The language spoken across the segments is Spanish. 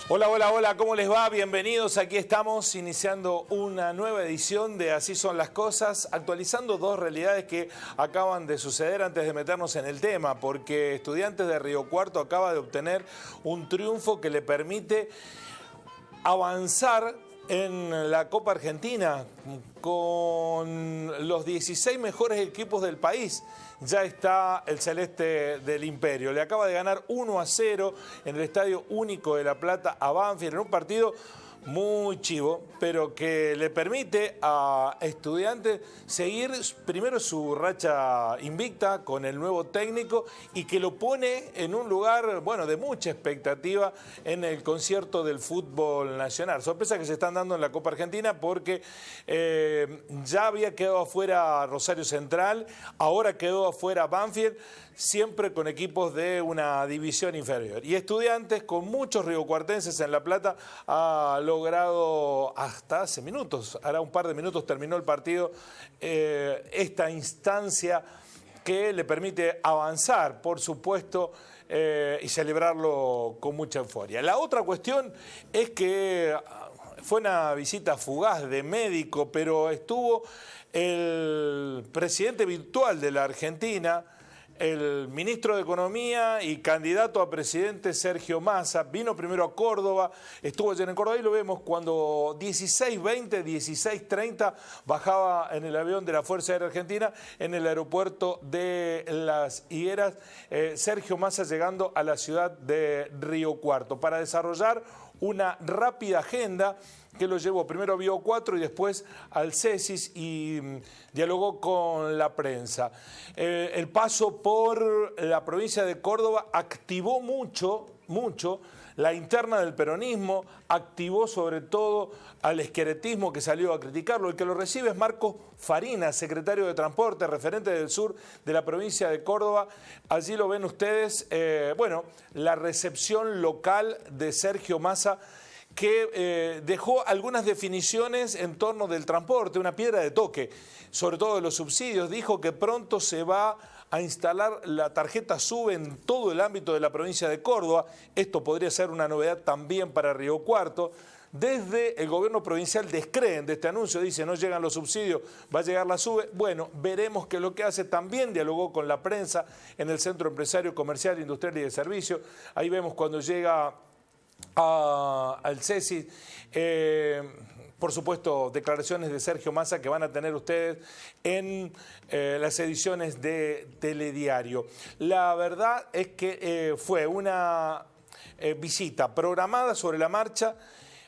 Hola, hola, hola, ¿cómo les va? Bienvenidos, aquí estamos iniciando una nueva edición de Así son las cosas, actualizando dos realidades que acaban de suceder antes de meternos en el tema, porque Estudiantes de Río Cuarto acaba de obtener un triunfo que le permite avanzar en la Copa Argentina con los 16 mejores equipos del país. Ya está el Celeste del Imperio. Le acaba de ganar 1-0 en el Estadio Único de La Plata a Banfield en un partido muy chivo, pero que le permite a Estudiantes seguir primero su racha invicta con el nuevo técnico y que lo pone en un lugar, bueno, de mucha expectativa en el concierto del fútbol nacional. Sorpresa que se están dando en la Copa Argentina porque ya había quedado afuera Rosario Central, ahora quedó afuera Banfield, siempre con equipos de una división inferior. Y Estudiantes, con muchos riocuartenses en La Plata, ha logrado hasta hace minutos, hará un par de minutos terminó el partido, esta instancia que le permite avanzar, por supuesto, y celebrarlo con mucha euforia. La otra cuestión es que fue una visita fugaz de médico, pero estuvo el presidente virtual de la Argentina, el ministro de Economía y candidato a presidente Sergio Massa. Vino primero a Córdoba, estuvo ayer en Córdoba y lo vemos cuando 16:20, 16:30 bajaba en el avión de la Fuerza Aérea Argentina en el aeropuerto de Las Higueras, Sergio Massa llegando a la ciudad de Río Cuarto para desarrollar una rápida agenda que lo llevó primero a Bio 4 y después al CESIS y dialogó con la prensa. El paso por la provincia de Córdoba activó mucho la interna del peronismo, activó sobre todo al esqueretismo que salió a criticarlo. El que lo recibe es Marcos Farina, secretario de Transporte, referente del sur de la provincia de Córdoba. Allí lo ven ustedes, la recepción local de Sergio Massa, que dejó algunas definiciones en torno del transporte, una piedra de toque, sobre todo de los subsidios. Dijo que pronto se va a instalar la tarjeta SUBE en todo el ámbito de la provincia de Córdoba. Esto podría ser una novedad también para Río Cuarto. Desde el gobierno provincial descreen de este anuncio, dice no llegan los subsidios, va a llegar la SUBE. Bueno, veremos qué es lo que hace. También dialogó con la prensa en el Centro Empresario, Comercial, Industrial y de Servicio. Ahí vemos cuando llega al CESIS, por supuesto, declaraciones de Sergio Massa que van a tener ustedes en las ediciones de Telediario. La verdad es que fue una visita programada sobre la marcha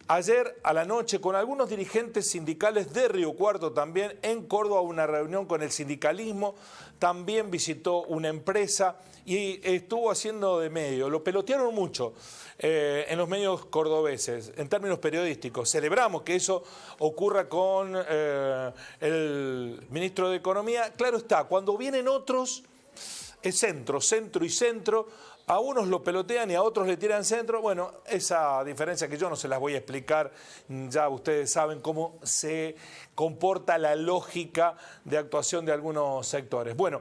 ayer a la noche con algunos dirigentes sindicales de Río Cuarto, también en Córdoba, una reunión con el sindicalismo, también visitó una empresa y estuvo haciendo de medio. Lo pelotearon mucho en los medios cordobeses, en términos periodísticos. Celebramos que eso ocurra con el ministro de Economía. Claro está, cuando vienen otros, es centro, centro y centro. A unos lo pelotean y a otros le tiran centro. Bueno, esa diferencia que yo no se las voy a explicar, ya ustedes saben cómo se comporta la lógica de actuación de algunos sectores. Bueno,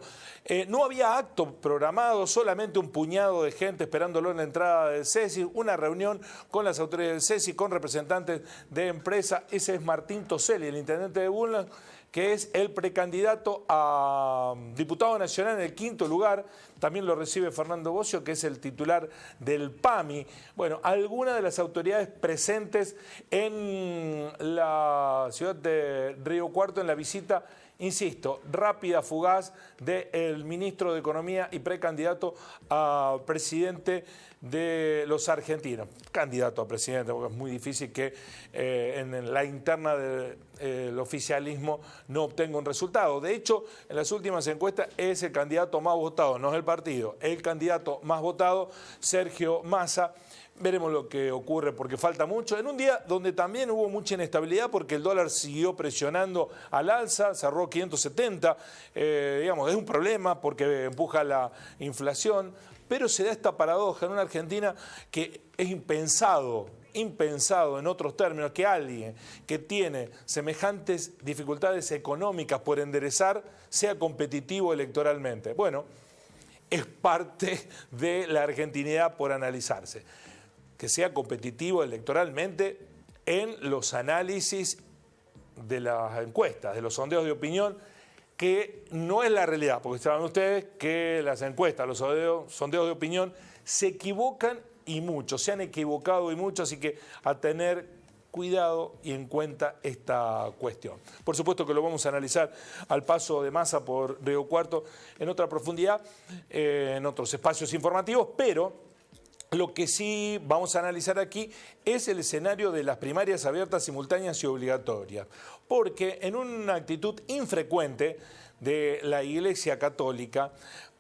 no había acto programado, solamente un puñado de gente esperándolo en la entrada del CESI, una reunión con las autoridades del CESI, con representantes de empresa. Ese es Martín Toselli, el intendente de Bulnes, que es el precandidato a diputado nacional en el 5º lugar. También lo recibe Fernando Bocio, que es el titular del PAMI. Bueno, algunas de las autoridades presentes en la ciudad de Río Cuarto en la visita, insisto, rápida, fugaz, del ministro de Economía y precandidato a presidente de los argentinos. Candidato a presidente, porque es muy difícil que en la interna del oficialismo no obtenga un resultado. De hecho, en las últimas encuestas es el candidato más votado, no es el partido, el candidato más votado, Sergio Massa. Veremos lo que ocurre porque falta mucho. En un día donde también hubo mucha inestabilidad porque el dólar siguió presionando al alza, cerró 570, digamos, es un problema porque empuja la inflación, pero se da esta paradoja en una Argentina que es impensado en otros términos que alguien que tiene semejantes dificultades económicas por enderezar sea competitivo electoralmente. Bueno, es parte de la argentinidad por analizarse. que sea competitivo electoralmente en los análisis de las encuestas, de los sondeos de opinión, que no es la realidad, porque saben ustedes que las encuestas, los sondeos de opinión se equivocan y mucho, se han equivocado y mucho, así que a tener cuidado y en cuenta esta cuestión. Por supuesto que lo vamos a analizar al paso de Massa por Río Cuarto en otra profundidad, en otros espacios informativos, pero lo que sí vamos a analizar aquí es el escenario de las primarias abiertas, simultáneas y obligatorias, porque en una actitud infrecuente de la Iglesia Católica,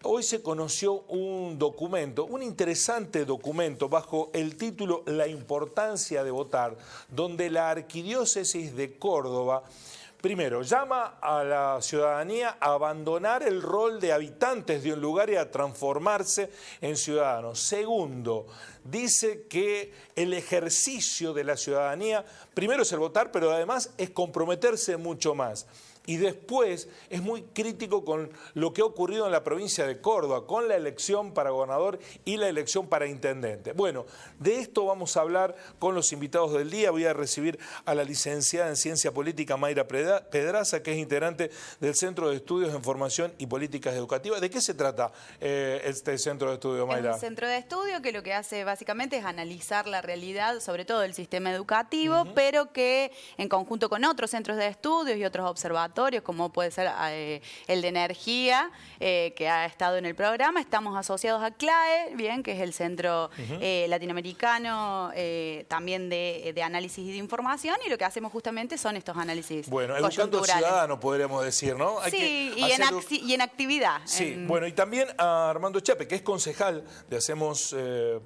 hoy se conoció un documento, un interesante documento bajo el título La importancia de votar, donde la Arquidiócesis de Córdoba primero, llama a la ciudadanía a abandonar el rol de habitantes de un lugar y a transformarse en ciudadanos. Segundo, dice que el ejercicio de la ciudadanía, primero es el votar, pero además es comprometerse mucho más. Y después es muy crítico con lo que ha ocurrido en la provincia de Córdoba, con la elección para gobernador y la elección para intendente. Bueno, de esto vamos a hablar con los invitados del día. Voy a recibir a la licenciada en Ciencia Política Mayra Pedraza, que es integrante del Centro de Estudios en Formación y Políticas Educativas. ¿De qué se trata este centro de estudio, Mayra? Es un centro de estudio que lo que hace básicamente es analizar la realidad, sobre todo del sistema educativo, pero que en conjunto con otros centros de estudios y otros observatorios, como puede ser el de energía, que ha estado en el programa. Estamos asociados a CLAE, bien, que es el centro latinoamericano también de análisis y de información, y lo que hacemos justamente son estos análisis bueno, educando al ciudadano, podríamos decir, ¿no? Hay sí, que y en actividad. Sí, bueno, y también a Armando Chape, que es concejal de Hacemos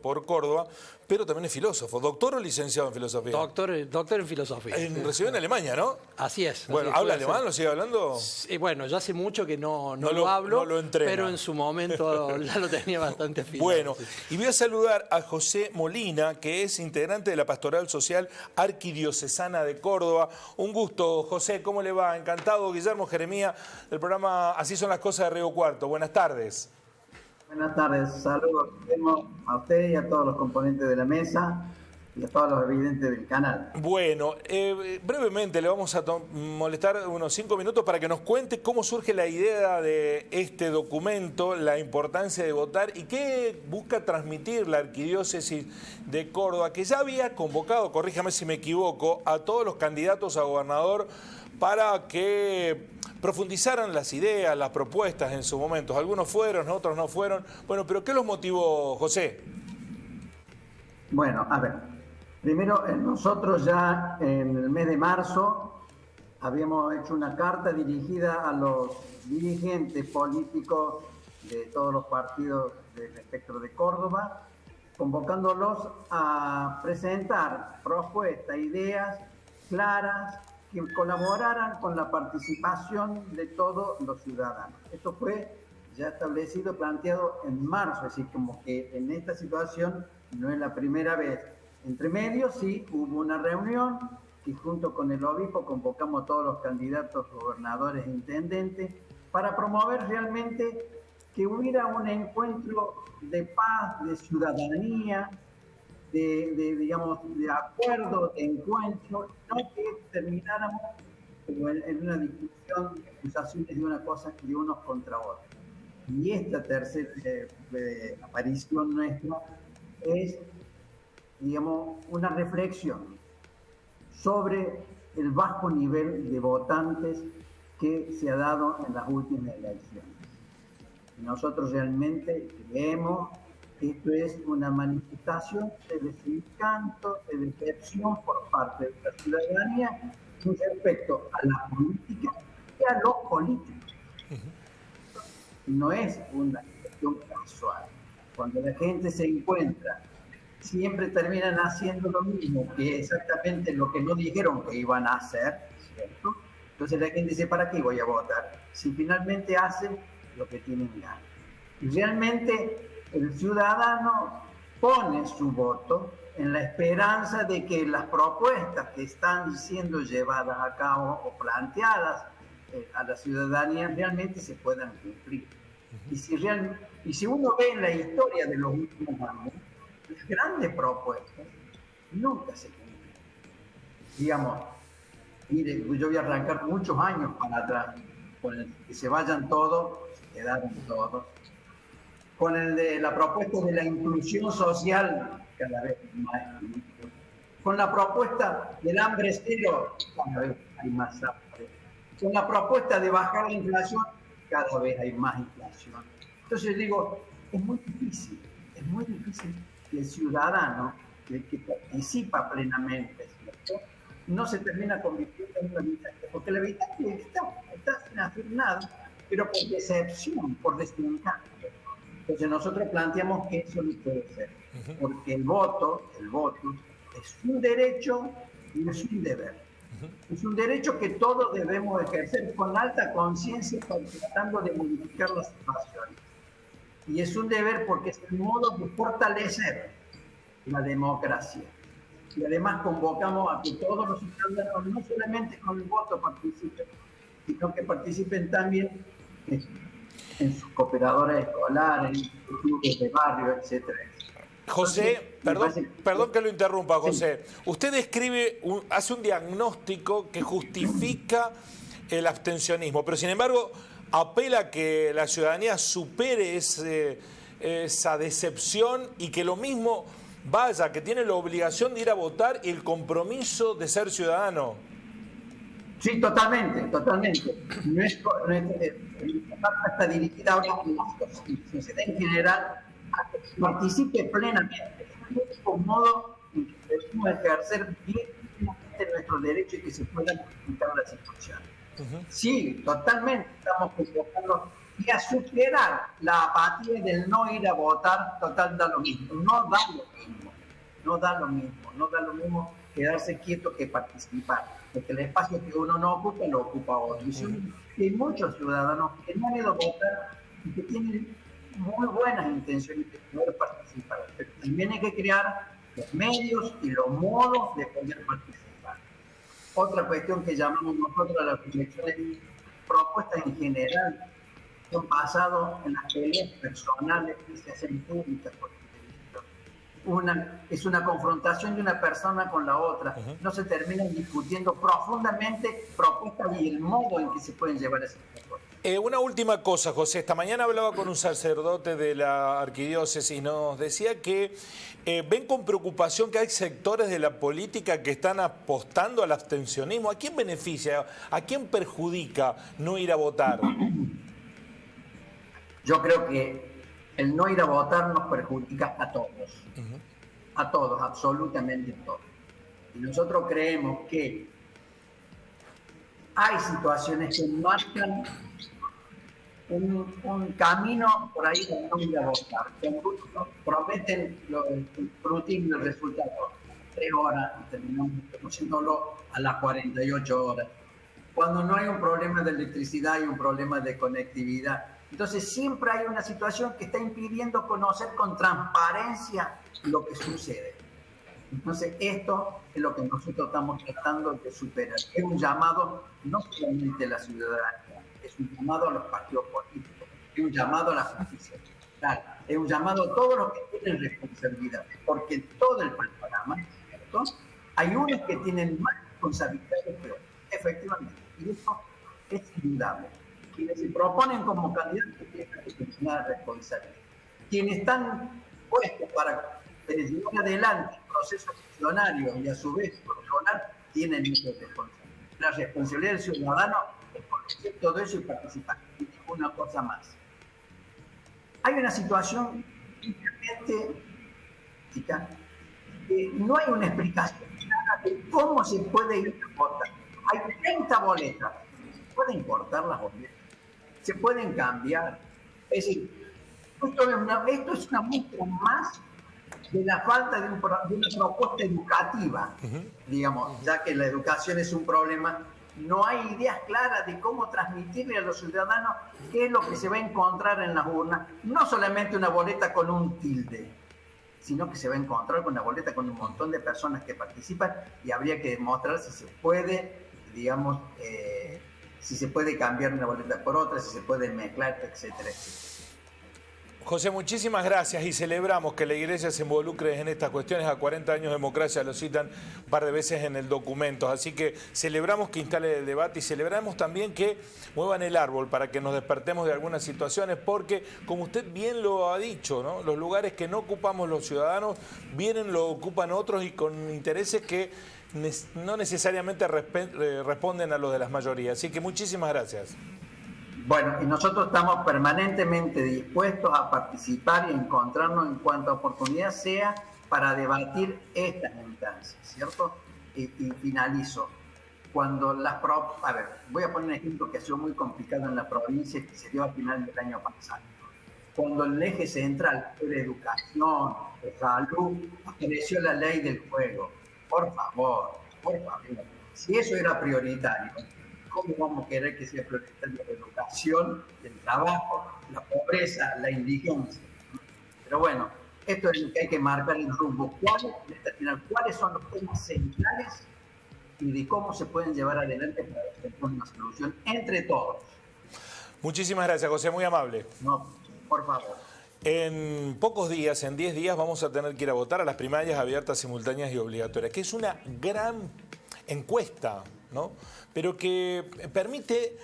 por Córdoba, pero también es filósofo. ¿Doctor o licenciado en filosofía? Doctor en filosofía. Recibió en Alemania, ¿no? Así es. Bueno, ¿habla alemán? ¿Lo sigue hablando? Bueno, ya hace mucho que no lo hablo, no lo entrena, pero en su momento ya lo tenía bastante afinado. Bueno, y voy a saludar a José Molina, que es integrante de la Pastoral Social Arquidiocesana de Córdoba. Un gusto, José, ¿cómo le va? Encantado. Guillermo Jeremía, del programa Así son las cosas de Río Cuarto. Buenas tardes. Buenas tardes, saludos a usted y a todos los componentes de la mesa y a todos los videntes del canal. Bueno, brevemente le vamos a molestar unos 5 minutos para que nos cuente cómo surge la idea de este documento, la importancia de votar y qué busca transmitir la Arquidiócesis de Córdoba, que ya había convocado, corríjame si me equivoco, a todos los candidatos a gobernador para que profundizaran las ideas, las propuestas en su momento. Algunos fueron, otros no fueron. Bueno, pero ¿qué los motivó, José? Bueno, a ver, primero nosotros ya en el mes de marzo habíamos hecho una carta dirigida a los dirigentes políticos de todos los partidos del espectro de Córdoba, convocándolos a presentar propuestas, ideas claras, que colaboraran con la participación de todos los ciudadanos. Esto fue ya establecido, planteado en marzo, es decir, como que en esta situación no es la primera vez. Entre medio sí hubo una reunión que junto con el obispo convocamos a todos los candidatos, gobernadores e intendentes para promover realmente que hubiera un encuentro de paz, de ciudadanía, digamos, de acuerdo, de encuentro, no que termináramos como en una discusión de acusaciones de una cosa de unos contra otros. Y esta tercera aparición nuestra es, digamos, una reflexión sobre el bajo nivel de votantes que se ha dado en las últimas elecciones. Nosotros realmente creemos esto es una manifestación de desencanto, de decepción por parte de la ciudadanía con respecto a la política y a los políticos. No es una cuestión casual. Cuando la gente se encuentra, siempre terminan haciendo lo mismo, que es exactamente lo que no dijeron que iban a hacer, ¿cierto? Entonces la gente dice, ¿para qué voy a votar? Si finalmente hacen lo que tienen ganas. Y realmente el ciudadano pone su voto en la esperanza de que las propuestas que están siendo llevadas a cabo o planteadas a la ciudadanía realmente se puedan cumplir. Y si uno ve en la historia de los últimos años, las grandes propuestas nunca se cumplen. Digamos, mire, yo voy a arrancar muchos años para atrás, con el que se vayan todos, se quedaron todos, con el de la propuesta de la inclusión social, cada vez más, con la propuesta del hambre cero, cada vez hay más hambre, con la propuesta de bajar la inflación, cada vez hay más inflación. Entonces digo, es muy difícil que el ciudadano, el que participa plenamente, ¿cierto?, no se termina convirtiendo en una militante, porque la militante está sin hacer nada, pero por decepción, por desencanto. Entonces nosotros planteamos que eso no puede ser, porque el voto es un derecho y es un deber. Es un derecho que todos debemos ejercer con alta conciencia, tratando de modificar las situaciones. Y es un deber porque es el modo de fortalecer la democracia. Y además convocamos a que todos los ciudadanos, no solamente con el voto participen, sino que participen también en sus cooperadoras escolares, en sus clubes de barrio, etcétera. José, perdón que lo interrumpa, José. Sí. Usted hace un diagnóstico que justifica el abstencionismo, pero sin embargo apela a que la ciudadanía supere esa decepción y que lo mismo vaya, que tiene la obligación de ir a votar y el compromiso de ser ciudadano. Sí, totalmente. Nuestra carta está dirigida ahora a la sociedad en general a que participe plenamente. Es el único modo en que podemos ejercer bien nuestro derecho y que se pueda modificar la situación. Sí, totalmente estamos convocando y a superar la apatía del no ir a votar. Total, da lo mismo. No da lo mismo quedarse quieto que participar, porque el espacio que uno no ocupa, lo ocupa otro. Y hay muchos ciudadanos que no han ido a votar y que tienen muy buenas intenciones de poder participar, pero también hay que crear los medios y los modos de poder participar. Otra cuestión que llamamos nosotros a las elecciones, propuestas en general, que han pasado en las peleas personales que se hacen públicas por es una confrontación de una persona con la otra. No se terminan discutiendo profundamente propuestas y el modo en que se pueden llevar esas cosas. Una última cosa, José. Esta mañana hablaba con un sacerdote de la arquidiócesis. Nos decía que ven con preocupación que hay sectores de la política que están apostando al abstencionismo. ¿A quién beneficia? ¿A quién perjudica no ir a votar? Yo creo que el no ir a votar nos perjudica a todos. A todos, absolutamente a todos. Y nosotros creemos que hay situaciones que marcan un camino por ahí de no ir a votar. Prometen el scrutinio, el resultado, 3 horas y terminamos conociéndolo a las 48 horas. Cuando no hay un problema de electricidad, hay un problema de conectividad. Entonces siempre hay una situación que está impidiendo conocer con transparencia lo que sucede. Entonces esto es lo que nosotros estamos tratando de superar. Es un llamado no solamente a la ciudadanía, es un llamado a los partidos políticos, es un llamado a la justicia social, es un llamado a todos los que tienen responsabilidad, porque en todo el panorama, ¿cierto?, hay unos que tienen más responsabilidades que otros, efectivamente, y eso es indudable. Quienes se proponen como candidatos tienen que tener una responsabilidad. Quienes están puestos para llevar adelante el proceso funcionario y a su vez controlar, tienen esa responsabilidad. La responsabilidad del ciudadano es conocer todo eso y participar. Y una cosa más. Hay una situación simplemente que no hay una explicación clara de cómo se puede ir a votar. Hay 30 boletas. ¿Se pueden cortar las boletas? ¿Se pueden cambiar? Es decir, esto es una muestra más de la falta de una propuesta educativa, digamos, ya que la educación es un problema. No hay ideas claras de cómo transmitirle a los ciudadanos qué es lo que se va a encontrar en las urnas. No solamente una boleta con un tilde, sino que se va a encontrar con una boleta con un montón de personas que participan y habría que demostrar si se puede, digamos, si se puede cambiar una boleta por otra, si se puede mezclar, etcétera, etcétera. José, muchísimas gracias y celebramos que la Iglesia se involucre en estas cuestiones. A 40 años de democracia lo citan un par de veces en el documento. Así que celebramos que instale el debate y celebramos también que muevan el árbol para que nos despertemos de algunas situaciones, porque, como usted bien lo ha dicho, ¿no?, los lugares que no ocupamos los ciudadanos vienen, lo ocupan otros y con intereses que no necesariamente responden a los de las mayorías. Así que muchísimas gracias. Bueno, y nosotros estamos permanentemente dispuestos a participar y encontrarnos en cuanta oportunidad sea para debatir estas instancias, ¿cierto? Y finalizo. Cuando a ver, voy a poner un ejemplo que ha sido muy complicado en la provincia, que se dio a final del año pasado. Cuando el eje central fue de educación, de salud, apareció la ley del juego. Por favor, si eso era prioritario, ¿cómo vamos a querer que sea prioritario la educación, el trabajo, la pobreza, la indigencia? Pero bueno, esto es lo que hay que marcar el rumbo. ¿Cuáles son los temas centrales y de cómo se pueden llevar adelante para encontrar una solución entre todos? Muchísimas gracias, José, muy amable. No, por favor. En pocos días, en 10 días, vamos a tener que ir a votar a las primarias abiertas, simultáneas y obligatorias, que es una gran encuesta, ¿no?, pero que permite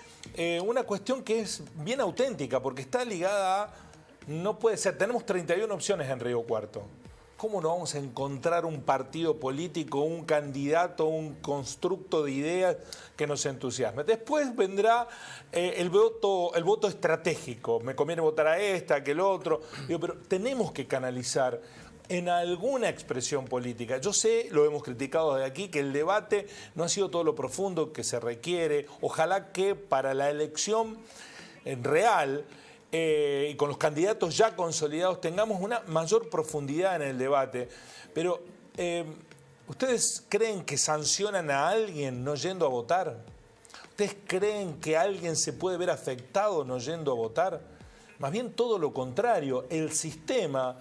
una cuestión que es bien auténtica, porque está ligada a, no puede ser, tenemos 31 opciones en Río Cuarto. ¿Cómo no vamos a encontrar un partido político, un candidato, un constructo de ideas que nos entusiasme? Después vendrá el voto estratégico. Me conviene votar a esta, a aquel otro. Digo, pero tenemos que canalizar en alguna expresión política. Yo sé, lo hemos criticado de aquí, que el debate no ha sido todo lo profundo que se requiere. Ojalá que para la elección real y con los candidatos ya consolidados tengamos una mayor profundidad en el debate. Pero, ¿ustedes creen que sancionan a alguien no yendo a votar? ¿Ustedes creen que alguien se puede ver afectado no yendo a votar? Más bien todo lo contrario. El sistema,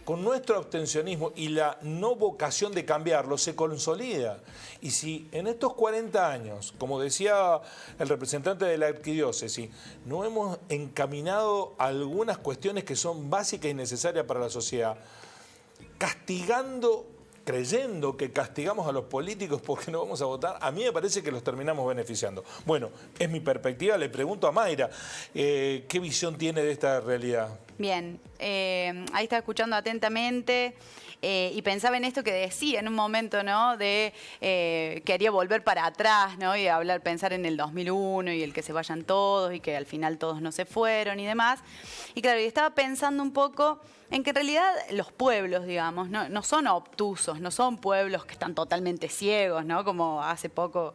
con nuestro abstencionismo y la no vocación de cambiarlo, se consolida. Y si en estos 40 años, como decía el representante de la arquidiócesis, no hemos encaminado algunas cuestiones que son básicas y necesarias para la sociedad, creyendo que castigamos a los políticos porque no vamos a votar, a mí me parece que los terminamos beneficiando. Bueno, es mi perspectiva. Le pregunto a Mayra, ¿qué visión tiene de esta realidad? Bien, ahí estaba escuchando atentamente y pensaba en esto que decía en un momento, ¿no? De quería volver para atrás, ¿no? Y pensar en el 2001 y el que se vayan todos y que al final todos no se fueron y demás. Y claro, y estaba pensando un poco en que en realidad los pueblos, digamos, no son obtusos, no son pueblos que están totalmente ciegos, ¿no? Como hace poco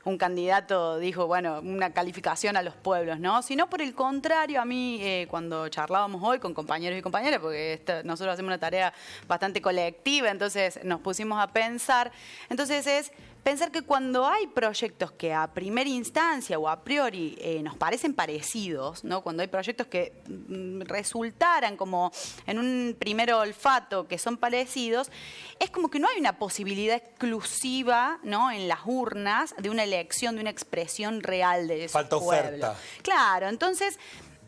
un candidato dijo, bueno, una calificación a los pueblos, ¿no? Sino por el contrario, a mí cuando charlábamos hoy con compañeros y compañeras, porque nosotros hacemos una tarea bastante colectiva, entonces nos pusimos a pensar, entonces es pensar que cuando hay proyectos que a primera instancia o a priori nos parecen parecidos, ¿no? Cuando hay proyectos que resultaran como en un primer olfato que son parecidos, es como que no hay una posibilidad exclusiva, ¿no?, en las urnas de una elección, de una expresión real de esos Falta pueblos. oferta. Claro, entonces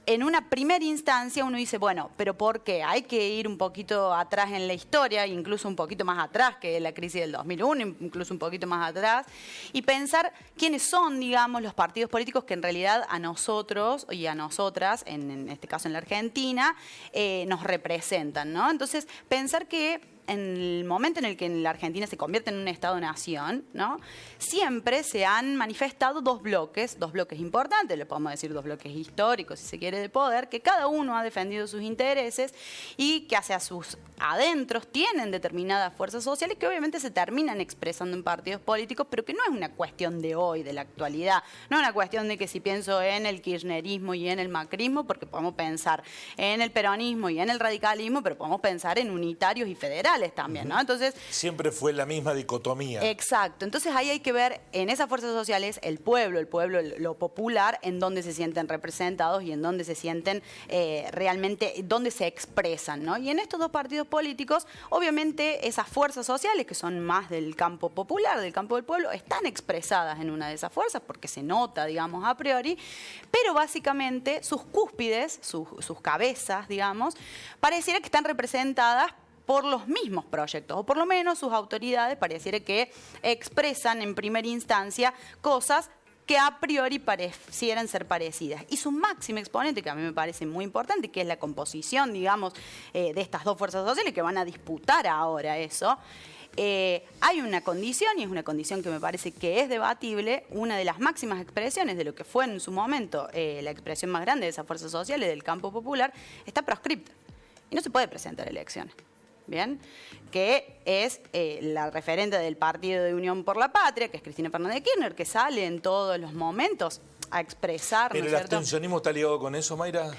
en una primera instancia uno dice, bueno, ¿pero por qué? Hay que ir un poquito atrás en la historia, incluso un poquito más atrás que la crisis del 2001, incluso un poquito más atrás, y pensar quiénes son, digamos, los partidos políticos que en realidad a nosotros y a nosotras, en este caso en la Argentina, nos representan, ¿no? Entonces, pensar que en el momento en el que la Argentina se convierte en un Estado-nación, ¿no?, siempre se han manifestado dos bloques importantes, le podemos decir dos bloques históricos, si se quiere, de poder, que cada uno ha defendido sus intereses y que hacia sus adentros tienen determinadas fuerzas sociales que obviamente se terminan expresando en partidos políticos, pero que no es una cuestión de hoy, de la actualidad, no es una cuestión de que si pienso en el kirchnerismo y en el macrismo, porque podemos pensar en el peronismo y en el radicalismo, pero podemos pensar en unitarios y federales. sociales también, ¿no? Entonces, siempre fue la misma dicotomía. exacto. Entonces ahí hay que ver en esas fuerzas sociales el pueblo, lo popular, en dónde se sienten representados y en dónde se sienten realmente, dónde se expresan, ¿no? Y en estos dos partidos políticos, obviamente esas fuerzas sociales, que son más del campo popular, del campo del pueblo, están expresadas en una de esas fuerzas porque se nota, digamos, a priori, pero básicamente sus cúspides, sus cabezas, digamos, pareciera que están representadas por los mismos proyectos, o por lo menos sus autoridades pareciera que expresan en primera instancia cosas que a priori parecieran ser parecidas. Y su máximo exponente, que a mí me parece muy importante, que es la composición, digamos, de estas dos fuerzas sociales que van a disputar ahora eso, hay una condición, y es una condición que me parece que es debatible, una de las máximas expresiones de lo que fue en su momento la expresión más grande de esas fuerzas sociales del campo popular, está proscripta. Y no se puede presentar elecciones. Bien, que es la referente del Partido de Unión por la Patria, que es Cristina Fernández de Kirchner, que sale en todos los momentos a expresar... ¿Pero el abstencionismo está ligado con eso, Mayra?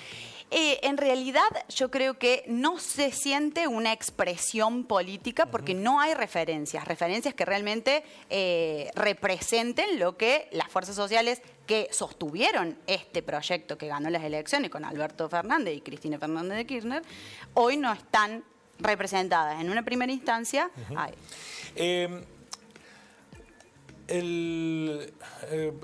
En realidad yo creo que no se siente una expresión política porque no hay referencias que realmente representen lo que las fuerzas sociales que sostuvieron este proyecto que ganó las elecciones con Alberto Fernández y Cristina Fernández de Kirchner, hoy no están representadas en una primera instancia.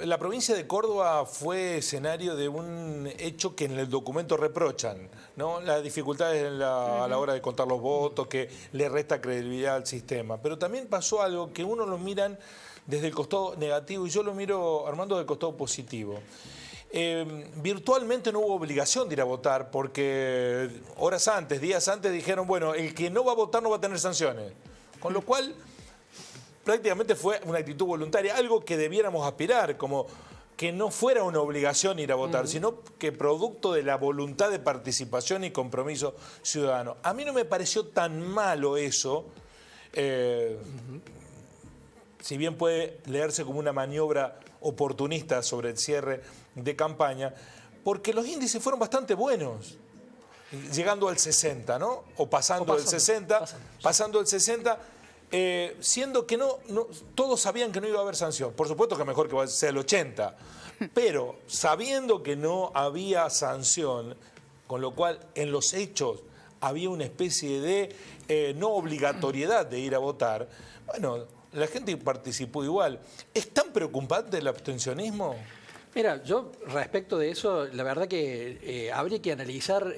La provincia de Córdoba fue escenario de un hecho que en el documento reprochan, ¿no? Las dificultades a la hora de contar los votos, que le resta credibilidad al sistema. Pero también pasó algo que uno lo miran desde el costado negativo y yo lo miro, Armando, del costado positivo. Virtualmente no hubo obligación de ir a votar porque horas antes, días antes dijeron, bueno, el que no va a votar no va a tener sanciones. Con lo cual, prácticamente fue una actitud voluntaria, algo que debiéramos aspirar, como que no fuera una obligación ir a votar, sino que producto de la voluntad de participación y compromiso ciudadano. A mí no me pareció tan malo eso, si bien puede leerse como una maniobra oportunista sobre el cierre de campaña, porque los índices fueron bastante buenos, llegando al 60, ¿no? O pasando del 60, pasando el 60, siendo que no, todos sabían que no iba a haber sanción. Por supuesto que mejor que sea el 80, pero sabiendo que no había sanción, con lo cual en los hechos había una especie de no obligatoriedad de ir a votar, bueno, la gente participó igual. ¿Es tan preocupante el abstencionismo? Mira, yo respecto de eso, la verdad que habría que analizar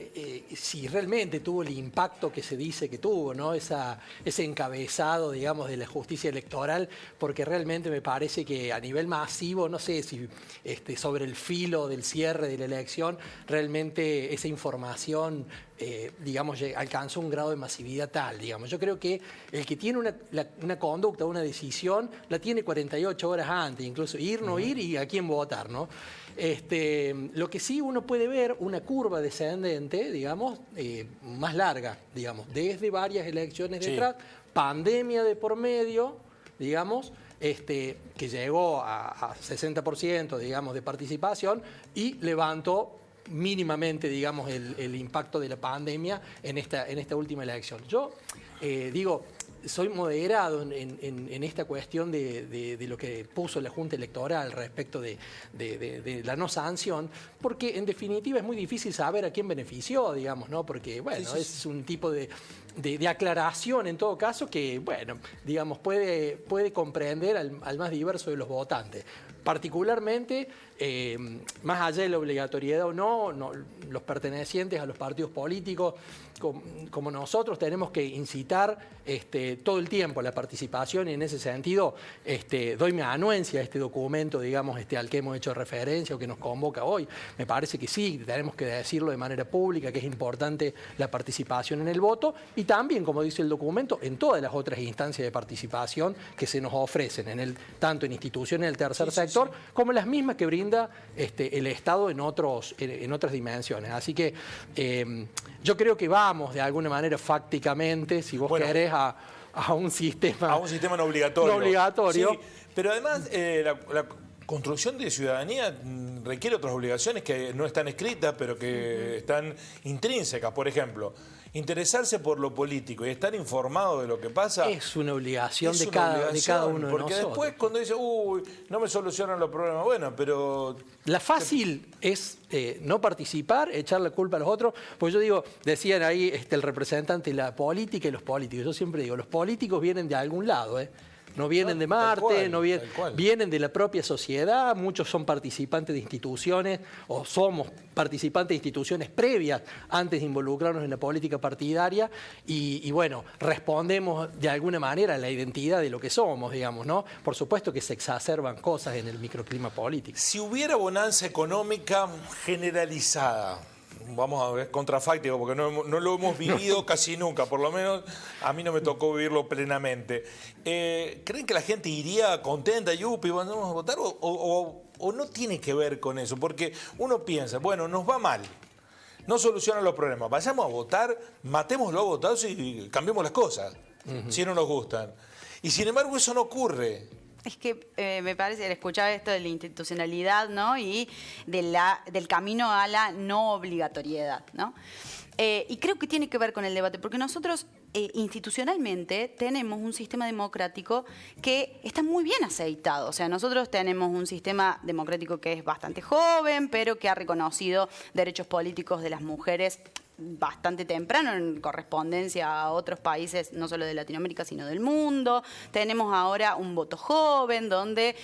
si realmente tuvo el impacto que se dice que tuvo, ¿no? Ese encabezado, digamos, de la justicia electoral, porque realmente me parece que a nivel masivo, no sé si sobre el filo del cierre de la elección, realmente esa información, digamos, alcanzó un grado de masividad tal, digamos. Yo creo que el que tiene una conducta, una decisión, la tiene 48 horas antes, incluso ir, no ir y a quién votar, ¿no? Lo que sí uno puede ver, una curva descendente, digamos, más larga, digamos, desde varias elecciones detrás, pandemia de por medio, digamos, que llegó a 60%, digamos, de participación y levantó mínimamente, digamos, el impacto de la pandemia en esta última elección. Yo digo, soy moderado en esta cuestión de lo que puso la Junta Electoral respecto de la no sanción, porque en definitiva es muy difícil saber a quién benefició, digamos, ¿no? Porque, bueno, es un tipo de aclaración en todo caso que, bueno, digamos, puede comprender al más diverso de los votantes. Particularmente, más allá de la obligatoriedad o no, los pertenecientes a los partidos políticos, como nosotros, tenemos que incitar todo el tiempo a la participación y en ese sentido doy mi anuencia a este documento, digamos, al que hemos hecho referencia o que nos convoca hoy. Me parece que sí, tenemos que decirlo de manera pública, que es importante la participación en el voto y también, como dice el documento, en todas las otras instancias de participación que se nos ofrecen, tanto en instituciones del tercer sector, como las mismas que brinda el Estado en otras dimensiones. Así que yo creo que vamos de alguna manera fácticamente, si vos querés, a un sistema... A un sistema no obligatorio. No obligatorio. Sí, pero además la construcción de ciudadanía requiere otras obligaciones que no están escritas, pero que están intrínsecas. Por ejemplo, interesarse por lo político y estar informado de lo que pasa es una obligación, es de, una cada, obligación, de cada uno de porque nosotros. después cuando dice, uy, no me solucionan los problemas, bueno, pero... La fácil es no participar, echar la culpa a los otros, porque yo digo, decían ahí el representante de la política y los políticos, yo siempre digo, los políticos vienen de algún lado, no vienen de Marte, no vienen de la propia sociedad, muchos son participantes de instituciones o somos participantes de instituciones previas antes de involucrarnos en la política partidaria y bueno, respondemos de alguna manera a la identidad de lo que somos, digamos, ¿no? Por supuesto que se exacerban cosas en el microclima político. Si hubiera bonanza económica generalizada, vamos a ver, contrafáctico, porque no lo hemos vivido casi nunca, por lo menos a mí no me tocó vivirlo plenamente. ¿Creen que la gente iría contenta, yupi, vamos a votar? ¿O no tiene que ver con eso? Porque uno piensa, bueno, nos va mal, no solucionan los problemas, vayamos a votar, matémoslo a votados y cambiemos las cosas, si no nos gustan. Y sin embargo eso no ocurre. Es que me parece, escuchaba esto de la institucionalidad, ¿no? Y del camino a la no obligatoriedad, ¿no? Y creo que tiene que ver con el debate, porque nosotros institucionalmente tenemos un sistema democrático que está muy bien aceitado. O sea, nosotros tenemos un sistema democrático que es bastante joven, pero que ha reconocido derechos políticos de las mujeres bastante temprano en correspondencia a otros países, no solo de Latinoamérica, sino del mundo. Tenemos ahora un voto joven, donde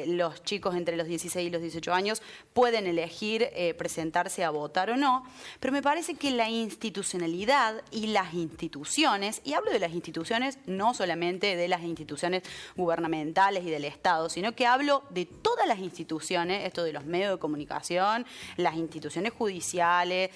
los chicos entre los 16 y los 18 años pueden elegir presentarse a votar o no. Pero me parece que la institucionalidad y las instituciones, y hablo de las instituciones no solamente de las instituciones gubernamentales y del Estado, sino que hablo de todas las instituciones, esto de los medios de comunicación, las instituciones judiciales,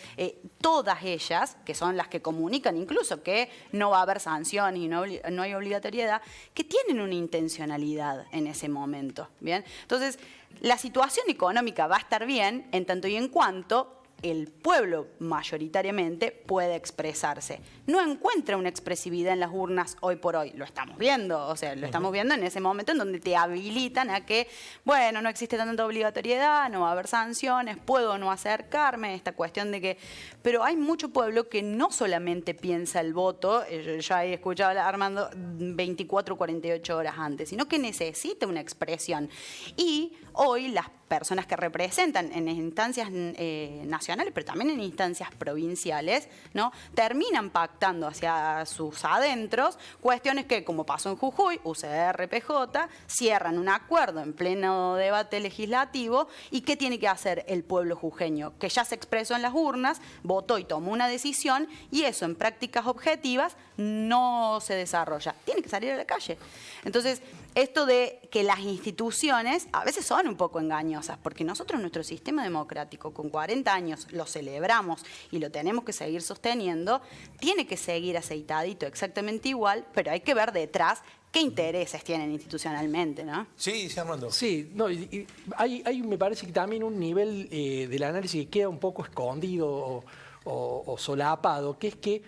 todas ellas, que son las que comunican incluso que no va a haber sanción y no hay obligatoriedad, que tienen una intencionalidad en ese momento. ¿Bien? Entonces, la situación económica va a estar bien en tanto y en cuanto el pueblo mayoritariamente puede expresarse. No encuentra una expresividad en las urnas hoy por hoy. Lo estamos viendo, o sea, lo estamos viendo en ese momento en donde te habilitan a que, bueno, no existe tanta obligatoriedad, no va a haber sanciones, puedo no acercarme, esta cuestión de que... Pero hay mucho pueblo que no solamente piensa el voto, ya he escuchado a Armando 24 o 48 horas antes, sino que necesita una expresión. Y hoy las personas que representan en instancias nacionales, pero también en instancias provinciales, ¿no? Terminan pactando hacia sus adentros cuestiones que, como pasó en Jujuy, UCR, PJ, cierran un acuerdo en pleno debate legislativo. ¿Y qué tiene que hacer el pueblo jujeño? Que ya se expresó en las urnas, votó y tomó una decisión, y eso en prácticas objetivas no se desarrolla. Tiene que salir a la calle. Entonces, esto de que las instituciones a veces son un poco engañosas, porque nosotros nuestro sistema democrático con 40 años lo celebramos y lo tenemos que seguir sosteniendo, tiene que seguir aceitadito exactamente igual, pero hay que ver detrás qué intereses tienen institucionalmente, ¿no? Sí, Armando. Sí, no, y hay me parece que también un nivel del análisis que queda un poco escondido o solapado, que es que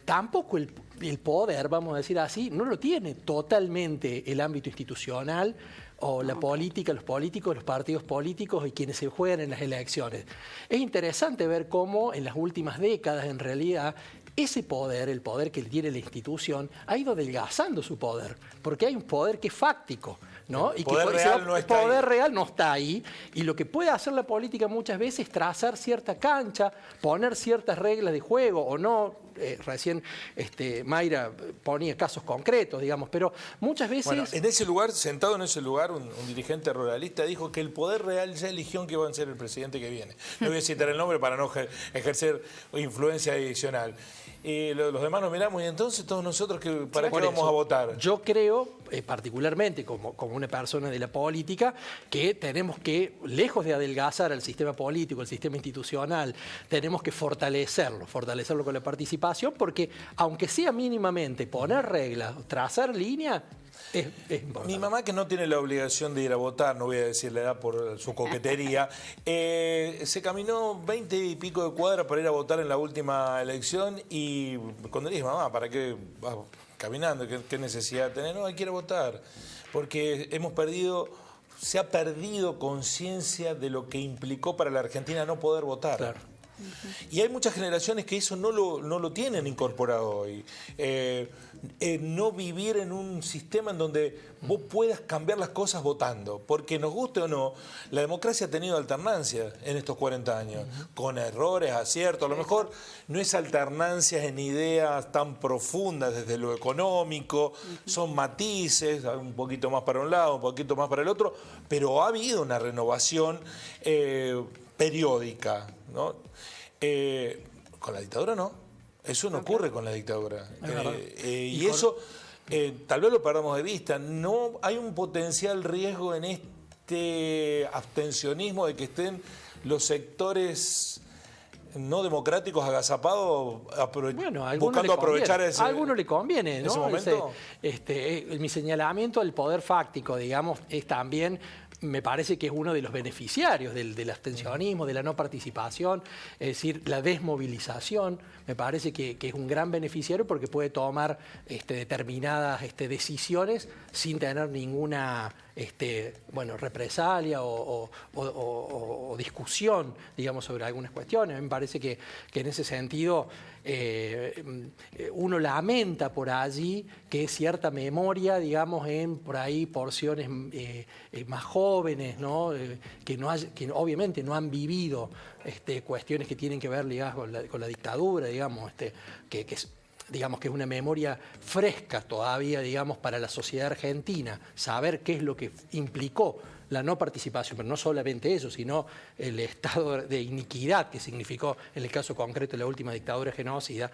tampoco el poder, vamos a decir así, no lo tiene totalmente el ámbito institucional o la política, los políticos, los partidos políticos y quienes se juegan en las elecciones. Es interesante ver cómo en las últimas décadas, en realidad, ese poder, el poder que tiene la institución, ha ido adelgazando su poder, porque hay un poder que es fáctico, ¿no? El poder real no está ahí, y lo que puede hacer la política muchas veces es trazar cierta cancha, poner ciertas reglas de juego o no. Recién Mayra ponía casos concretos, digamos, pero muchas veces... Bueno, en ese lugar, sentado en ese lugar, un dirigente ruralista dijo que el poder real ya eligió quién va a ser el presidente que viene. No voy a citar el nombre para no ejercer influencia adicional. Y los demás nos miramos y entonces todos nosotros, ¿para qué vamos a votar? Yo creo, particularmente como una persona de la política, que tenemos que, lejos de adelgazar al sistema político, el sistema institucional, tenemos que fortalecerlo con la participación, porque aunque sea mínimamente poner reglas, trazar línea, es importante. Mi mamá, que no tiene la obligación de ir a votar, no voy a decir la edad por su coquetería, se caminó 20 y pico de cuadras para ir a votar en la última elección, y cuando le dije, mamá, ¿para qué vas caminando? ¿Qué necesidad tenés? No, hay que ir a votar, porque se ha perdido conciencia de lo que implicó para la Argentina no poder votar. Claro. Y hay muchas generaciones que eso no lo tienen incorporado hoy. No vivir en un sistema en donde vos puedas cambiar las cosas votando, porque nos guste o no, la democracia ha tenido alternancia en estos 40 años, con errores, aciertos, a lo mejor no es alternancia en ideas tan profundas desde lo económico, son matices, un poquito más para un lado, un poquito más para el otro, pero ha habido una renovación periódica, ¿no? Con la dictadura no. Eso no ocurre con la dictadura. Y eso tal vez lo perdamos de vista. No hay un potencial riesgo en este abstencionismo de que estén los sectores no democráticos agazapados buscando aprovechar ese momento. A alguno le conviene, ¿no? Momento. Mi señalamiento al poder fáctico, digamos, es también... Me parece que es uno de los beneficiarios del abstencionismo, de la no participación, es decir, la desmovilización. Me parece que es un gran beneficiario porque puede tomar determinadas decisiones sin tener ninguna represalia o discusión, digamos, sobre algunas cuestiones. Me parece que en ese sentido uno lamenta por allí que cierta memoria, digamos, en por ahí porciones más jóvenes, ¿no? Que obviamente no han vivido cuestiones que tienen que ver ligadas con la dictadura, digamos, digamos que es una memoria fresca todavía, digamos, para la sociedad argentina, saber qué es lo que implicó la no participación, pero no solamente eso, sino el estado de iniquidad que significó, en el caso concreto, la última dictadura genocida.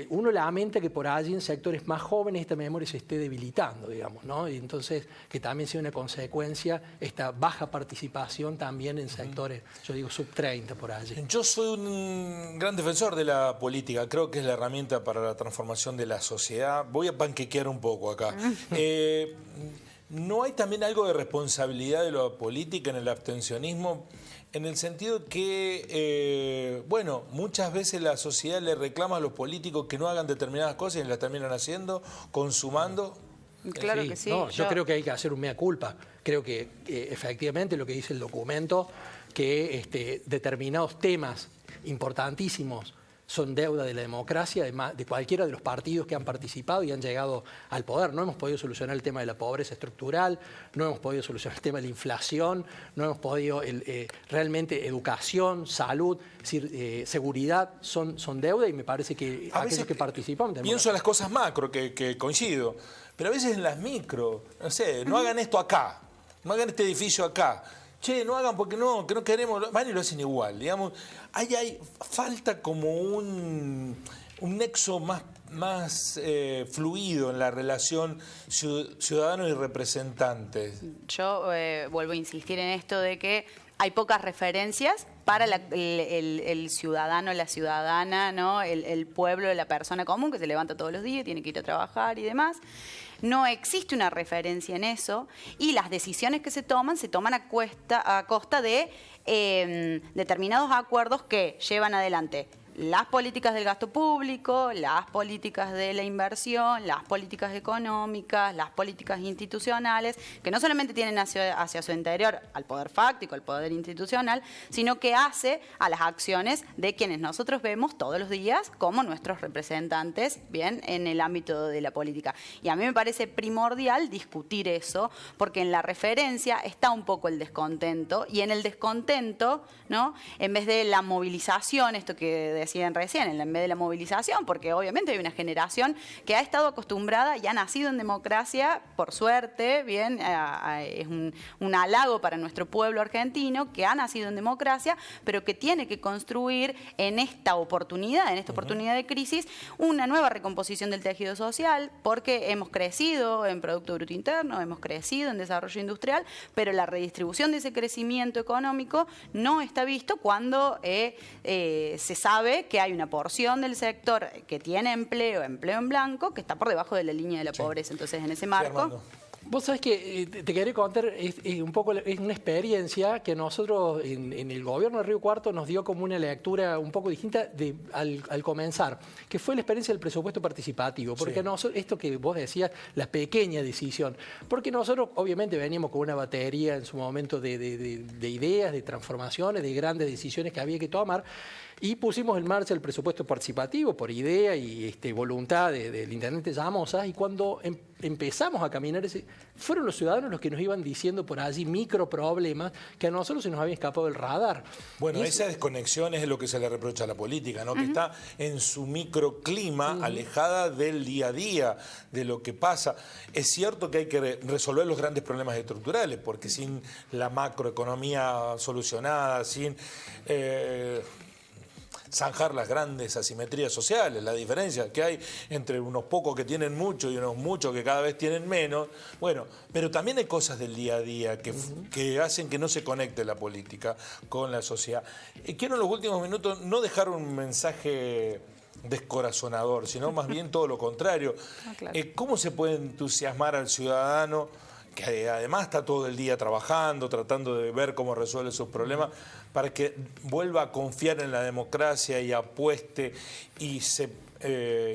Uno lamenta que por allí en sectores más jóvenes esta memoria se esté debilitando, digamos, ¿no? Y entonces que también sea una consecuencia esta baja participación también en sectores, yo digo, sub-30 por allí. Yo soy un gran defensor de la política, creo que es la herramienta para la transformación de la sociedad. Voy a panquequear un poco acá. ¿No hay también algo de responsabilidad de la política en el abstencionismo? En el sentido que, muchas veces la sociedad le reclama a los políticos que no hagan determinadas cosas y las terminan haciendo, consumando. Claro que sí. No, yo creo que hay que hacer un mea culpa. Creo que efectivamente lo que dice el documento, que determinados temas importantísimos son deuda de la democracia, de cualquiera de los partidos que han participado y han llegado al poder. No hemos podido solucionar el tema de la pobreza estructural, no hemos podido solucionar el tema de la inflación, no hemos podido realmente educación, salud, seguridad son deuda y me parece que aquellos que participan... Pienso en las cosas macro, que coincido, pero a veces en las micro, no sé, no hagan esto acá, no hagan este edificio acá. Che, no hagan porque no queremos, van y lo hacen igual, digamos. Falta como un nexo más fluido en la relación ciudadanos y representantes. Yo vuelvo a insistir en esto de que hay pocas referencias para el ciudadano, la ciudadana, ¿no? El pueblo, la persona común que se levanta todos los días, tiene que ir a trabajar y demás. No existe una referencia en eso y las decisiones que se toman a costa de determinados acuerdos que llevan adelante las políticas del gasto público, las políticas de la inversión, las políticas económicas, las políticas institucionales, que no solamente tienen hacia su interior al poder fáctico, al poder institucional, sino que hace a las acciones de quienes nosotros vemos todos los días como nuestros representantes, bien, en el ámbito de la política. Y a mí me parece primordial discutir eso, porque en la referencia está un poco el descontento, y en el descontento, ¿no?, en vez de la movilización, esto que decían recién, en vez de la movilización, porque obviamente hay una generación que ha estado acostumbrada y ha nacido en democracia, por suerte, bien, es un halago para nuestro pueblo argentino, que ha nacido en democracia, pero que tiene que construir en esta oportunidad, oportunidad de crisis, una nueva recomposición del tejido social, porque hemos crecido en Producto Bruto Interno, hemos crecido en desarrollo industrial, pero la redistribución de ese crecimiento económico no está visto cuando se sabe que hay una porción del sector que tiene empleo en blanco, que está por debajo de la línea de la pobreza. Entonces, en ese marco... Vos sabés que te quería contar, es un poco, es una experiencia que nosotros en el gobierno de Río Cuarto nos dio como una lectura un poco distinta al comenzar, que fue la experiencia del presupuesto participativo, porque nosotros, esto que vos decías, la pequeña decisión, porque nosotros obviamente veníamos con una batería en su momento de ideas, de transformaciones, de grandes decisiones que había que tomar, y pusimos en marcha el presupuesto participativo por idea y voluntad del intendente Llamosa, y cuando empezamos a caminar, fueron los ciudadanos los que nos iban diciendo por allí micro problemas que a nosotros se nos había escapado del radar. Bueno, esa desconexión es lo que se le reprocha a la política, ¿no? Que está en su microclima, alejada del día a día, de lo que pasa. Es cierto que hay que resolver los grandes problemas estructurales, porque sin la macroeconomía solucionada, sin zanjar las grandes asimetrías sociales, la diferencia que hay entre unos pocos que tienen mucho y unos muchos que cada vez tienen menos. Bueno, pero también hay cosas del día a día que hacen que no se conecte la política con la sociedad. Quiero en los últimos minutos no dejar un mensaje descorazonador, sino más bien todo lo contrario. Claro. ¿Cómo se puede entusiasmar al ciudadano que además está todo el día trabajando, tratando de ver cómo resuelve sus problemas, para que vuelva a confiar en la democracia y apueste y se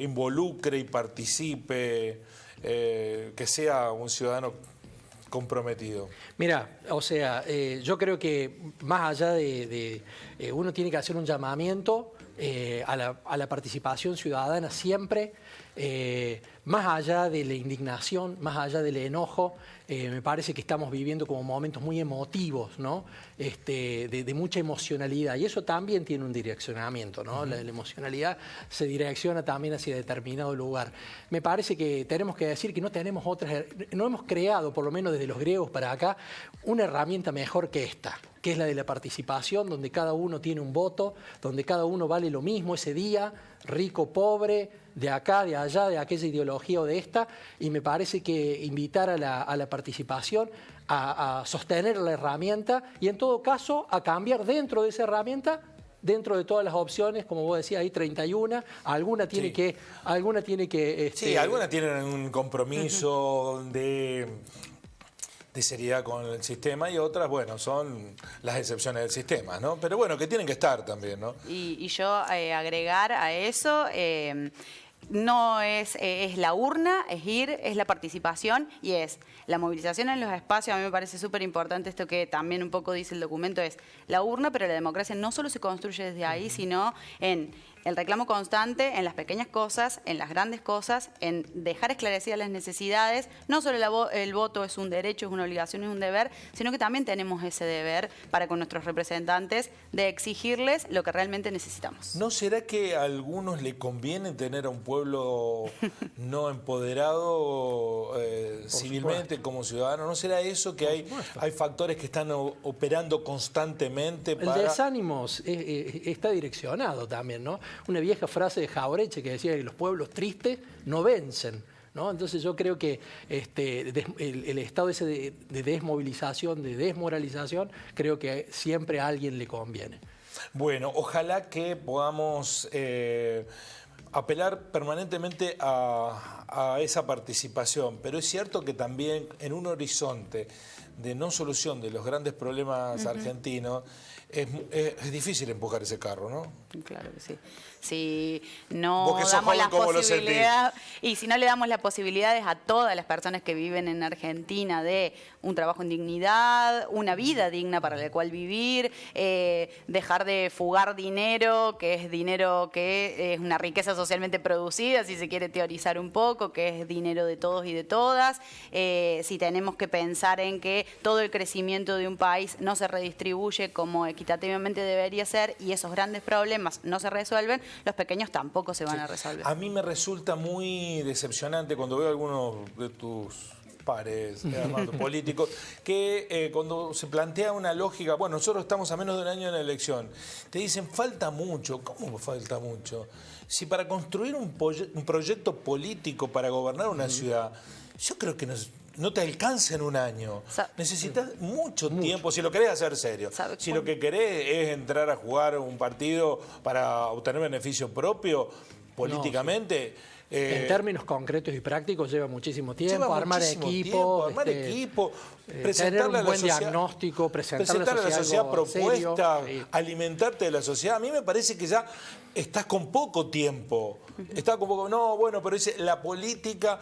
involucre y participe, que sea un ciudadano comprometido? Mira, o sea, yo creo que más allá de uno tiene que hacer un llamamiento a la participación ciudadana siempre, más allá de la indignación, más allá del enojo. Me parece que estamos viviendo como momentos muy emotivos, ¿no? De mucha emocionalidad, y eso también tiene un direccionamiento, ¿no? La emocionalidad se direcciona también hacia determinado lugar. Me parece que tenemos que decir que no tenemos no hemos creado, por lo menos desde los griegos para acá, una herramienta mejor que esta, que es la de la participación, donde cada uno tiene un voto, donde cada uno vale lo mismo ese día, rico, pobre, de acá, de allá, de aquella ideología o de esta, y me parece que invitar a la participación, a sostener la herramienta y en todo caso a cambiar dentro de esa herramienta, dentro de todas las opciones, como vos decías, hay 31, alguna tiene que... Sí, algunas tienen un compromiso de seriedad con el sistema, y otras, bueno, son las excepciones del sistema, ¿no? Pero bueno, que tienen que estar también, ¿no? Y yo agregar a eso, no es la urna, es ir, es la participación y es la movilización en los espacios. A mí me parece súper importante esto que también un poco dice el documento, es la urna, pero la democracia no solo se construye desde ahí, sino en el reclamo constante, en las pequeñas cosas, en las grandes cosas, en dejar esclarecidas las necesidades. No solo el voto es un derecho, es una obligación, es un deber, sino que también tenemos ese deber para con nuestros representantes de exigirles lo que realmente necesitamos. ¿No será que a algunos le conviene tener a un pueblo no empoderado civilmente como ciudadano? ¿No será eso que hay factores que están operando constantemente para...? El desánimo está direccionado también, ¿no? Una vieja frase de Jauretche que decía que los pueblos tristes no vencen, ¿no? Entonces yo creo que el estado ese de desmovilización, de desmoralización, creo que siempre a alguien le conviene. Bueno, ojalá que podamos apelar permanentemente a esa participación, pero es cierto que también en un horizonte de no solución de los grandes problemas argentinos, es difícil empujar ese carro, ¿no? Claro que sí. Si no Vos que sos damos las joven, ¿cómo lo posibilidades, y si no le damos las posibilidades a todas las personas que viven en Argentina de un trabajo en dignidad, una vida digna para la cual vivir, dejar de fugar dinero, que es una riqueza socialmente producida, si se quiere teorizar un poco, que es dinero de todos y de todas, si tenemos que pensar en que todo el crecimiento de un país no se redistribuye como equitativamente debería ser y esos grandes problemas no se resuelven, los pequeños tampoco se van a resolver. A mí me resulta muy decepcionante cuando veo a algunos de tus pares, Armando, políticos, que cuando se plantea una lógica, bueno, nosotros estamos a menos de un año en la elección, te dicen, falta mucho. ¿Cómo falta mucho? Si para construir un proyecto político para gobernar una ciudad, yo creo que no te alcanza en un año. Necesitas mucho tiempo, si lo querés hacer serio. Si lo que querés es entrar a jugar un partido para obtener beneficio propio políticamente, En términos concretos y prácticos lleva muchísimo tiempo, armar equipo, tener un buen diagnóstico, presentarle a la sociedad propuestas, serio. Alimentarte de la sociedad. A mí me parece que ya estás con poco tiempo. Estás con poco. No, bueno, pero dice, la política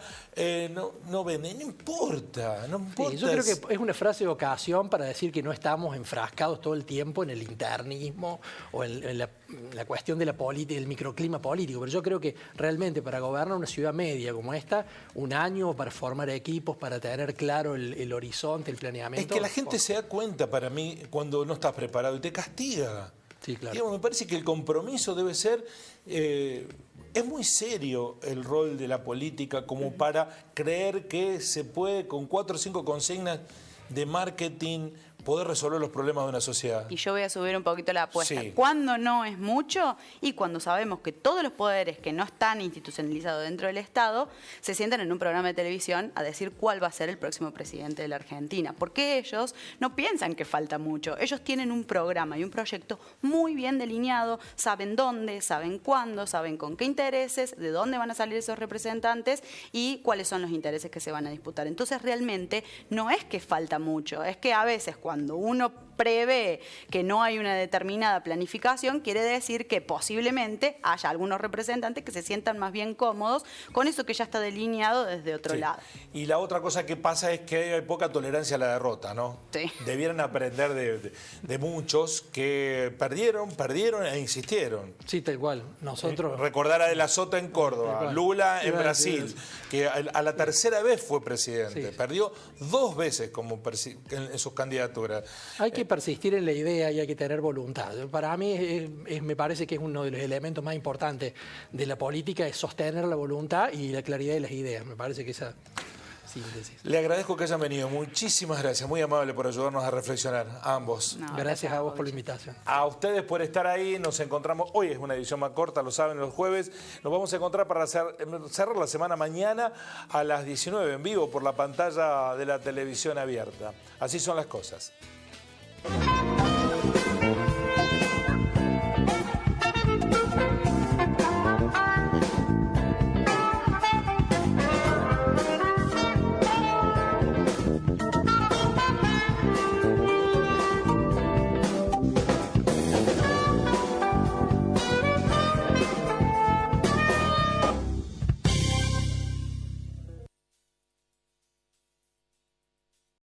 no vende. No importa, no importa. Sí, yo creo que es una frase de ocasión para decir que no estamos enfrascados todo el tiempo en el internismo o en la cuestión de la política, el microclima político. Pero yo creo que realmente para gobernar una ciudad media como esta, un año para formar equipos, para tener claro el horizonte, el planeamiento. Es que la gente se da cuenta, para mí, cuando no estás preparado y te castiga. Sí, claro. Digamos, me parece que el compromiso debe ser... es muy serio el rol de la política como para creer que se puede, con 4 o 5 consignas de marketing, poder resolver los problemas de una sociedad. Y yo voy a subir un poquito la apuesta. Sí. Cuando no es mucho y cuando sabemos que todos los poderes que no están institucionalizados dentro del Estado se sientan en un programa de televisión a decir cuál va a ser el próximo presidente de la Argentina. Porque ellos no piensan que falta mucho. Ellos tienen un programa y un proyecto muy bien delineado, saben dónde, saben cuándo, saben con qué intereses, de dónde van a salir esos representantes y cuáles son los intereses que se van a disputar. Entonces realmente no es que falta mucho, es que a veces cuando uno prevé que no hay una determinada planificación, quiere decir que posiblemente haya algunos representantes que se sientan más bien cómodos con eso que ya está delineado desde otro lado. Y la otra cosa que pasa es que hay poca tolerancia a la derrota, ¿no? Sí. Debieran aprender de muchos que perdieron e insistieron. Sí, tal cual. Nosotros... Recordar a De la Sota en Córdoba, Lula en Brasil, que a la tercera vez fue presidente. Sí. Perdió 2 veces en sus candidaturas. Hay que persistir en la idea y hay que tener voluntad. Para mí me parece que es uno de los elementos más importantes de la política, es sostener la voluntad y la claridad de las ideas. Me parece que esa síntesis. Le agradezco que hayan venido. Muchísimas gracias. Muy amable por ayudarnos a reflexionar, a ambos. No, gracias a vos por la invitación. A ustedes por estar ahí. Nos encontramos. Hoy es una edición más corta, lo saben, los jueves. Nos vamos a encontrar para cerrar la semana mañana a las 19 en vivo por la pantalla de la televisión abierta. Así son las cosas.